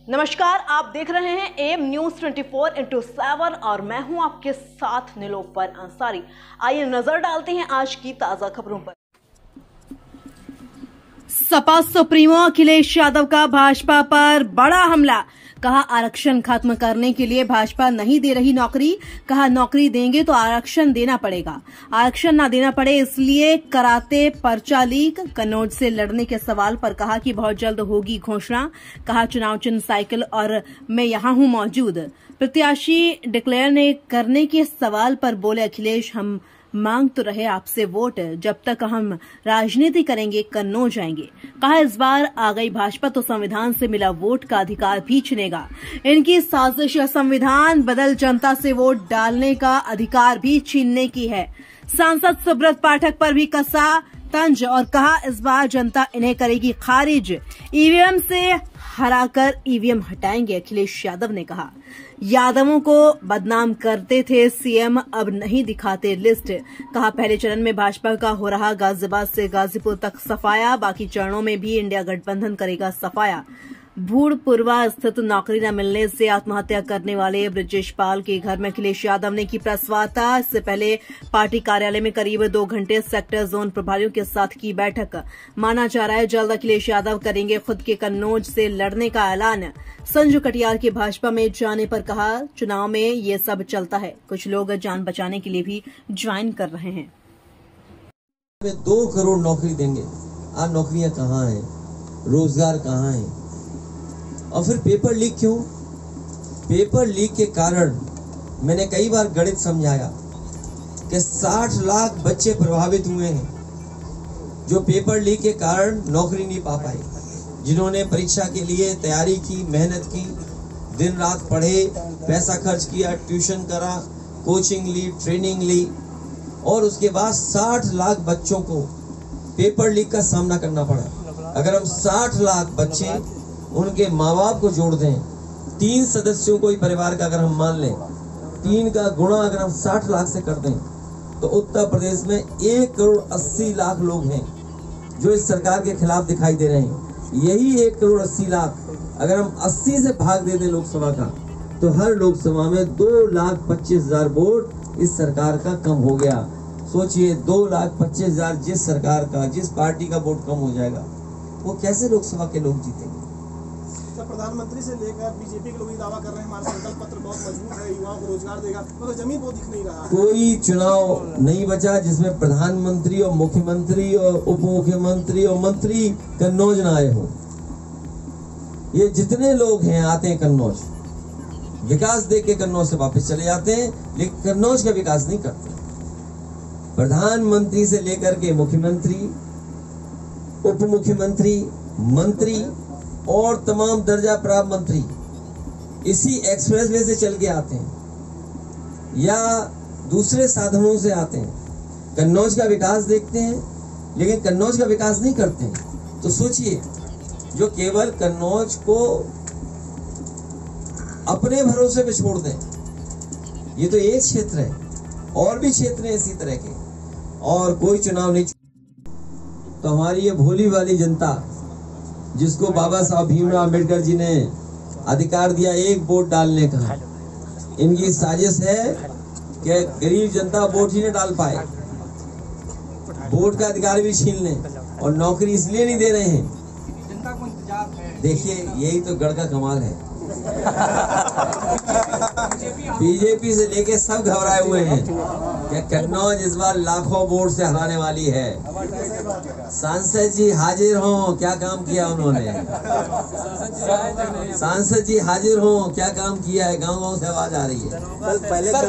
नमस्कार, आप देख रहे हैं एम न्यूज 24/7 और मैं हूं आपके साथ नीलोफर अंसारी। आइए नजर डालते हैं आज की ताजा खबरों पर। सपा सुप्रीमो अखिलेश यादव का भाजपा पर बड़ा हमला। कहा आरक्षण खत्म करने के लिए भाजपा नहीं दे रही नौकरी। कहा नौकरी देंगे तो आरक्षण देना पड़ेगा, आरक्षण ना देना पड़े इसलिए कराते पर्चा लीक। कन्नौज से लड़ने के सवाल पर कहा कि बहुत जल्द होगी घोषणा। कहा चुनाव चिन्ह साइकिल और मैं यहां हूं मौजूद। प्रत्याशी डिक्लेयर करने के सवाल पर बोले अखिलेश, हम मांग तो रहे आपसे वोट, जब तक हम राजनीति करेंगे कन्नौज जाएंगे। कहा इस बार आ गई भाजपा तो संविधान से मिला वोट का अधिकार भी छिनेगा। इनकी साजिश संविधान बदल जनता से वोट डालने का अधिकार भी छीनने की है। सांसद सुब्रत पाठक पर भी कसा तंज और कहा इस बार जनता इन्हें करेगी खारिज, ईवीएम से हराकर ईवीएम हटाएंगे। अखिलेश यादव ने कहा यादवों को बदनाम करते थे सीएम, अब नहीं दिखाते लिस्ट। कहा पहले चरण में भाजपा का हो रहा गाजियाबाद से गाजीपुर तक सफाया, बाकी चरणों में भी इंडिया गठबंधन करेगा सफाया। भूड़पुरवा स्थित नौकरी न मिलने से आत्महत्या करने वाले ब्रजेश पाल के घर में अखिलेश यादव ने की प्रेस वार्ता। इससे पहले पार्टी कार्यालय में करीब 2 घंटे सेक्टर जोन प्रभारियों के साथ की बैठक। माना जा रहा है जल्द अखिलेश यादव करेंगे खुद के कन्नौज से लड़ने का ऐलान। संजू कटियार के भाजपा में जाने पर कहा चुनाव में ये सब चलता है, कुछ लोग जान बचाने के लिए भी ज्वाइन कर रहे हैं। 2 करोड़ नौकरी देंगे, आज नौकरियां कहाँ हैं, रोजगार कहाँ है? और फिर पेपर लीक क्यों? पेपर लीक के कारण मैंने कई बार गणित समझाया कि 60 लाख बच्चे प्रभावित हुए हैं जो पेपर लीक के कारण नौकरी नहीं पा पाए, जिन्होंने परीक्षा के लिए तैयारी की, मेहनत की, दिन रात पढ़े, पैसा खर्च किया, ट्यूशन करा, कोचिंग ली, ट्रेनिंग ली, और उसके बाद 60 लाख बच्चों को पेपर लीक का सामना करना पड़ा। अगर हम 60 लाख बच्चे उनके माँ बाप को जोड़ दें, 3 सदस्यों को ही परिवार का अगर हम मान लें, 3 का गुणा अगर हम 60 लाख से कर दें तो उत्तर प्रदेश में 1 करोड़ 80 लाख लोग हैं जो इस सरकार के खिलाफ दिखाई दे रहे हैं। यही 1 करोड़ 80 लाख अगर हम 80 से भाग दे दें लोकसभा का, तो हर लोकसभा में 2,25,000 वोट इस सरकार का कम हो गया। सोचिए 2,25,000 जिस सरकार का, जिस पार्टी का वोट कम हो जाएगा, वो कैसे लोकसभा के लोग जीतेंगे? प्रधानमंत्री से लेकर बीजेपी के लोग ये दावा कर रहे हैं हमारा संकल्प पत्र बहुत मजबूत है, युवाओं को रोजगार देगा, तो जमीन वो दिख नहीं रहा। कोई चुनाव नहीं बचा जिसमें प्रधानमंत्री और मुख्यमंत्री और उप मुख्यमंत्री और मंत्री कन्नौज न आए हो। ये जितने लोग हैं आते हैं कन्नौज, विकास देख के कन्नौज से वापस चले जाते हैं, लेकिन कन्नौज का विकास नहीं करते। प्रधानमंत्री से लेकर के मुख्यमंत्री, उप मुख्यमंत्री, मंत्री और तमाम दर्जा प्राप्त मंत्री इसी एक्सप्रेसवे से चल के आते हैं या दूसरे साधनों से आते हैं, कन्नौज का विकास देखते हैं लेकिन कन्नौज का विकास नहीं करते हैं। तो सोचिए, जो केवल कन्नौज को अपने भरोसे पे छोड़ दें, ये तो एक क्षेत्र है, और भी क्षेत्र हैं इसी तरह के, और कोई चुनाव नहीं। तो हमारी ये भोली वाली जनता जिसको बाबा साहब भीमराव अम्बेडकर जी ने अधिकार दिया एक वोट डालने का, इनकी साजिश है कि गरीब जनता वोट ही न डाल पाए, वोट का अधिकार भी छीन लें, और नौकरी इसलिए नहीं दे रहे हैं। देखिए यही तो गढ़ का कमाल है। बीजेपी से लेके सब घबराए हुए हैं कि कन्नौज इस बार लाखों वोट से हराने वाली है। सांसद जी हाजिर हों, क्या काम किया उन्होंने? सांसद जी हाजिर हों, क्या काम किया है? गांव-गांव से आवाज आ रही है। पहले का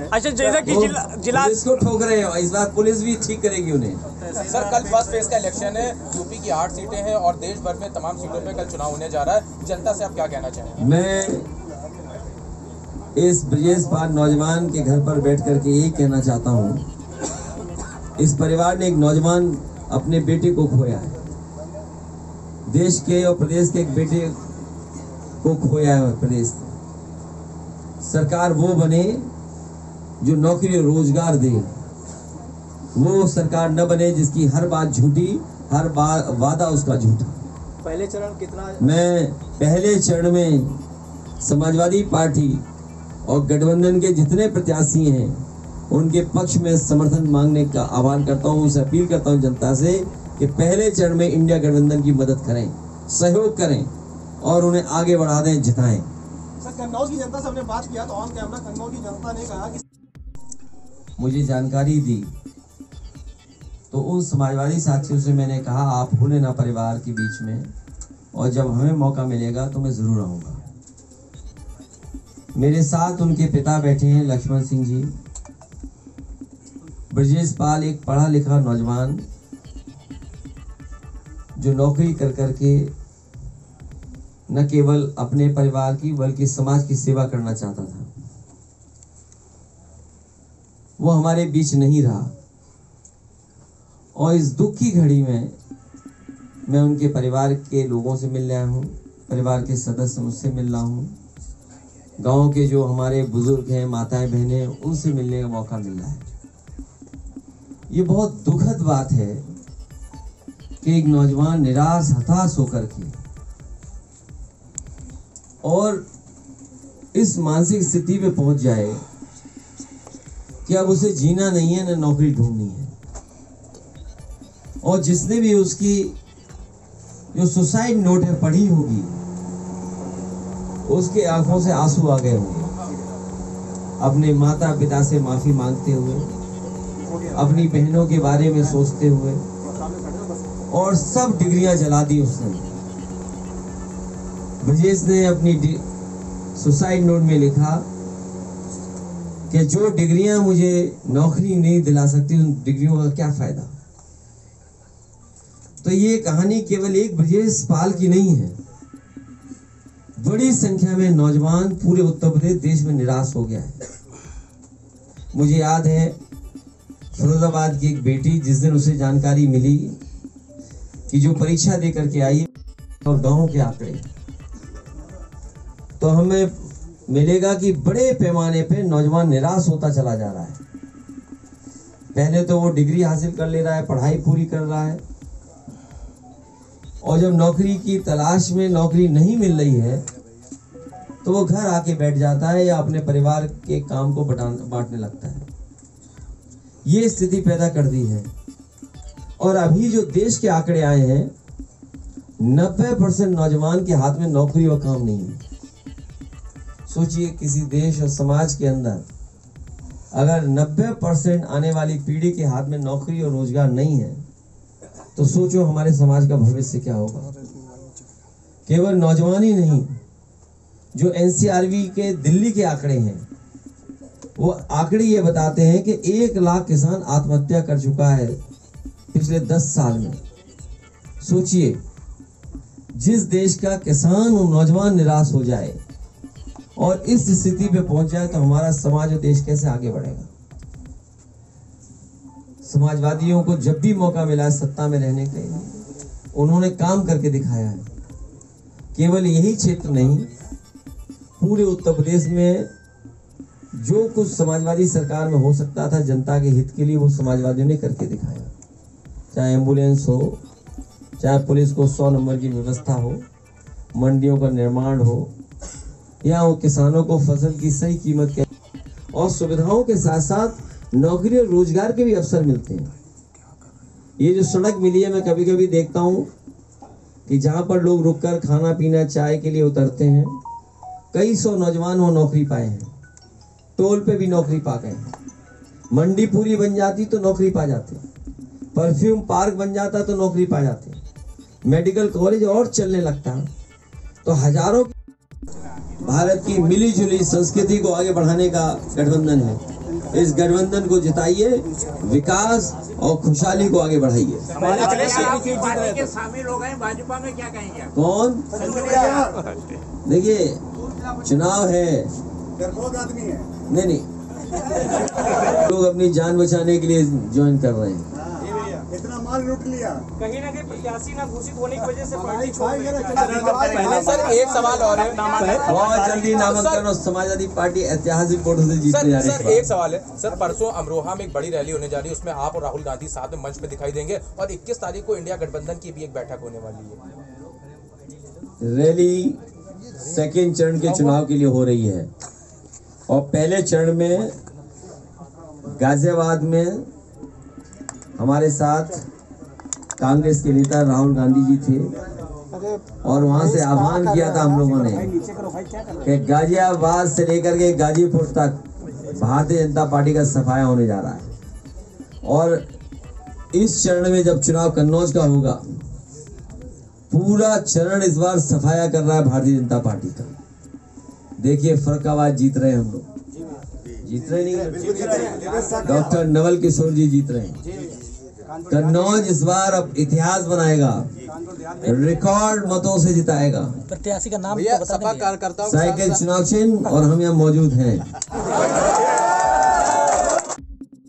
अच्छा, जैसा कि जिला पुलिस को ठोक रहे हो, इस बार पुलिस भी ठीक करेगी उन्हें। सर, कल फर्स्ट फेज का इलेक्शन है, यूपी की 8 सीटें हैं और देश भर में तमाम सीटों पे कल चुनाव होने जा रहा है। जनता से आप क्या कहना चाहेंगे? मैं इस ब्रजेश पाल नौजवान के घर पर बैठ करके यही कहना चाहता हूँ, इस परिवार ने एक नौजवान अपने बेटे को खोया है, देश के और प्रदेश के एक बेटे को खोया है। प्रदेश सरकार वो बने जो नौकरी और रोजगार दे, वो सरकार न बने जिसकी हर बात झूठी, हर बात वादा उसका झूठा। पहले चरण कितना? मैं पहले चरण में समाजवादी पार्टी और गठबंधन के जितने प्रत्याशी हैं उनके पक्ष में समर्थन मांगने का आह्वान करता हूं, उनसे अपील करता हूं जनता से कि पहले चरण में इंडिया गठबंधन की मदद करें, सहयोग करें और उन्हें आगे बढ़ा दें, जिताएं। सर, कन्नौज की जनता से हमने बात किया तो ऑन कैमरा कन्नौज की जनता ने कहा कि मुझे जानकारी दी तो उन समाजवादी साथियों से मैंने कहा आप भूले ना परिवार के बीच में, और जब हमें मौका मिलेगा तो मैं जरूर आऊंगा। मेरे साथ उनके पिता बैठे हैं लक्ष्मण सिंह जी। ब्रजेश पाल एक पढ़ा लिखा नौजवान जो नौकरी कर करके न केवल अपने परिवार की बल्कि समाज की सेवा करना चाहता था, वो हमारे बीच नहीं रहा। और इस दुख की घड़ी में मैं उनके परिवार के लोगों से मिल रहा हूँ, परिवार के सदस्य मुझसे मिल रहा हूँ, गांव के जो हमारे बुजुर्ग हैं, माताएं बहनें, उनसे मिलने का मौका मिल रहा है। ये बहुत दुखद बात है कि एक नौजवान निराश हताश होकर के और इस मानसिक स्थिति पे पहुंच जाए कि अब उसे जीना नहीं है, न नौकरी ढूंढनी है। और जिसने भी उसकी जो सुसाइड नोट है पढ़ी होगी, उसके आंखों से आंसू आ गए होंगे, अपने माता पिता से माफी मांगते हुए, अपनी बहनों के बारे में सोचते हुए, और सब डिग्रियां जला दी उसने। ब्रजेश ने अपनी सुसाइड नोट में लिखा कि जो डिग्रियां मुझे नौकरी नहीं दिला सकती, उन डिग्रियों का क्या फायदा। तो ये कहानी केवल एक ब्रजेश पाल की नहीं है, बड़ी संख्या में नौजवान पूरे उत्तर प्रदेश देश में निराश हो गया है। मुझे याद है फिरोजाबाद की एक बेटी, जिस दिन उसे जानकारी मिली कि जो परीक्षा दे करके आई और गांव के आंकड़े, तो हमें मिलेगा कि बड़े पैमाने पे नौजवान निराश होता चला जा रहा है। पहले तो वो डिग्री हासिल कर ले रहा है, पढ़ाई पूरी कर रहा है, और जब नौकरी की तलाश में नौकरी नहीं मिल रही है तो वो घर आके बैठ जाता है या अपने परिवार के काम को बांटने लगता है। ये स्थिति पैदा कर दी है। और अभी जो देश के आंकड़े आए हैं, 90% नौजवान के हाथ में नौकरी और काम नहीं है। सोचिए, किसी देश और समाज के अंदर अगर 90% आने वाली पीढ़ी के हाथ में नौकरी और रोजगार नहीं है, तो सोचो हमारे समाज का भविष्य क्या होगा। केवल नौजवान ही नहीं, जो एनसीआरबी के दिल्ली के आंकड़े हैं, वो आंकड़े ये बताते हैं कि 1 लाख किसान आत्महत्या कर चुका है पिछले 10 साल में। सोचिए, जिस देश का किसान और नौजवान निराश हो जाए और इस स्थिति पे पहुंच जाए, तो हमारा समाज और देश कैसे आगे बढ़ेगा। समाजवादियों को जब भी मौका मिला है सत्ता में रहने के लिए, उन्होंने काम करके दिखाया है। केवल यही क्षेत्र नहीं, पूरे उत्तर प्रदेश में जो कुछ समाजवादी सरकार में हो सकता था जनता के हित के लिए, वो समाजवादियों ने करके दिखाया। चाहे एम्बुलेंस हो, चाहे पुलिस को 100 नंबर की व्यवस्था हो, मंडियों का निर्माण हो, या वो किसानों को फसल की सही कीमत के और सुविधाओं के साथ साथ नौकरी और रोजगार के भी अवसर मिलते हैं। ये जो सड़क मिली है, मैं कभी कभी देखता हूँ कि जहाँ पर लोग रुककर खाना पीना चाय के लिए उतरते हैं, कई 100 नौजवान वो नौकरी पाए हैं। टोल पे भी नौकरी पा गए। मंडी पूरी बन जाती तो नौकरी पा जाते, परफ्यूम पार्क बन जाता तो नौकरी पा जाते, मेडिकल कॉलेज और चलने लगता, तो हजारों। भारत की मिली जुली संस्कृति को आगे बढ़ाने का गठबंधन है। इस गठबंधन को जिताइए, विकास और खुशहाली को आगे बढ़ाइए। शामिल हो गए भाजपा में, क्या कहेंगे? कौन? देखिए, चुनाव है, नहीं लोग अपनी जान बचाने के लिए ज्वाइन कर रहे हैं। इतना माल लूट लिया, कहीं ना कहीं प्रत्याशी ना घोषित होने की वजह से पार्टी छोड़ रही है। सर, एक सवाल और है। बहुत जल्दी नामांकन और समाजवादी पार्टी ऐतिहासिक वोटों से जीतने जा रही है। सर, एक सवाल है। सर, परसों अमरोहा में एक बड़ी रैली होने जा रही है, उसमें आप और राहुल गांधी साथ में मंच पे दिखाई देंगे, और 21 तारीख को इंडिया गठबंधन की भी एक बैठक होने वाली है। रैली सेकेंड चरण के चुनाव के लिए हो रही है और पहले चरण में गाजियाबाद में हमारे साथ कांग्रेस के नेता राहुल गांधी जी थे और वहां से आह्वान किया था हम लोगों ने कि गाजियाबाद से लेकर के गाजीपुर तक भारतीय जनता पार्टी का सफाया होने जा रहा है। और इस चरण में जब चुनाव कन्नौज का होगा, पूरा चरण इस बार सफाया कर रहा है भारतीय जनता पार्टी का। देखिए फर्रुखाबाद जीत रहे हैं हम लोग, जीत रहे नहीं, डॉक्टर नवल किशोर जी जीत रहे हैं। कन्नौज इस बार अब इतिहास बनाएगा, रिकॉर्ड मतों से जिताएगा। प्रत्याशी का नाम सपा कार्यकर्ताओं साइकिल चुनाव चिन्ह और हम यहाँ मौजूद हैं।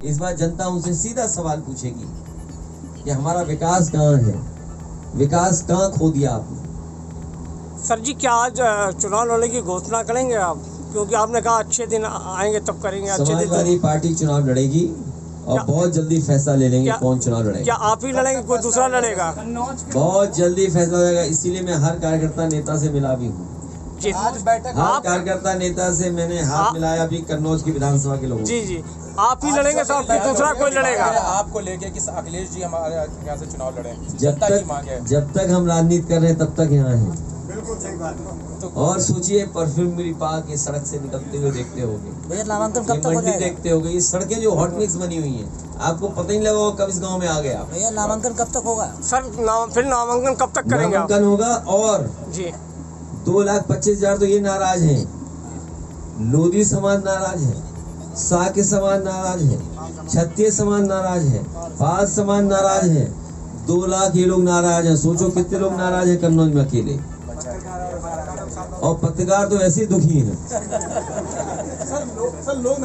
इस बार जनता उनसे सीधा सवाल पूछेगी कि हमारा विकास कहाँ है, विकास कहाँ खो दिया आपने। सर जी क्या आज चुनाव लड़ने की घोषणा करेंगे आप? क्योंकि आपने कहा अच्छे दिन आएंगे तब करेंगे। अच्छे दिन समाजवादी पार्टी चुनाव लड़ेगी और बहुत जल्दी फैसला ले लेंगे कौन चुनाव लड़ेगा। क्या आप ही लड़ेंगे, कोई दूसरा लड़ेगा? बहुत जल्दी फैसला हो जाएगा। इसीलिए मैं हर कार्यकर्ता नेता से मिला भी हूँ। आज बैठक हर कार्यकर्ता नेता से मैंने हाथ मिलाया भी कन्नौज की विधानसभा के लोगों। जी आप ही लड़ेंगे साहब, फिर दूसरा कोई लड़ेगा? आपको लेके कि अखिलेश जी हमारे यहाँ से चुनाव लड़े? जब तक हम राजनीति कर रहे हैं तब तक यहाँ हैं। और सोचिए परफ्यूम मेरी पाक ये सड़क से निकलते हुए देखते होंगे, नामांकन कब तक हो मंडी जाएगा? देखते होंगे, ये सड़कें जो हॉट मिक्स बनी हुई हैं, आपको पता ही लगा कब इस गांव में आ गया। भैया नामांकन कब तक होगा? सर फिर नामांकन कब तक करेंगे आप? नामांकन होगा और जी 2,25,000 तो ये नाराज हैं, लोधी समाज नाराज है, साके समाज नाराज है, क्षत्रिय समाज नाराज है, पाल समाज नाराज है, 2 लाख ये लोग नाराज हैं। सोचो कितने लोग नाराज हैं कन्नौज में अकेले। और पत्रकार तो ऐसे दुखी हैं। सर लोग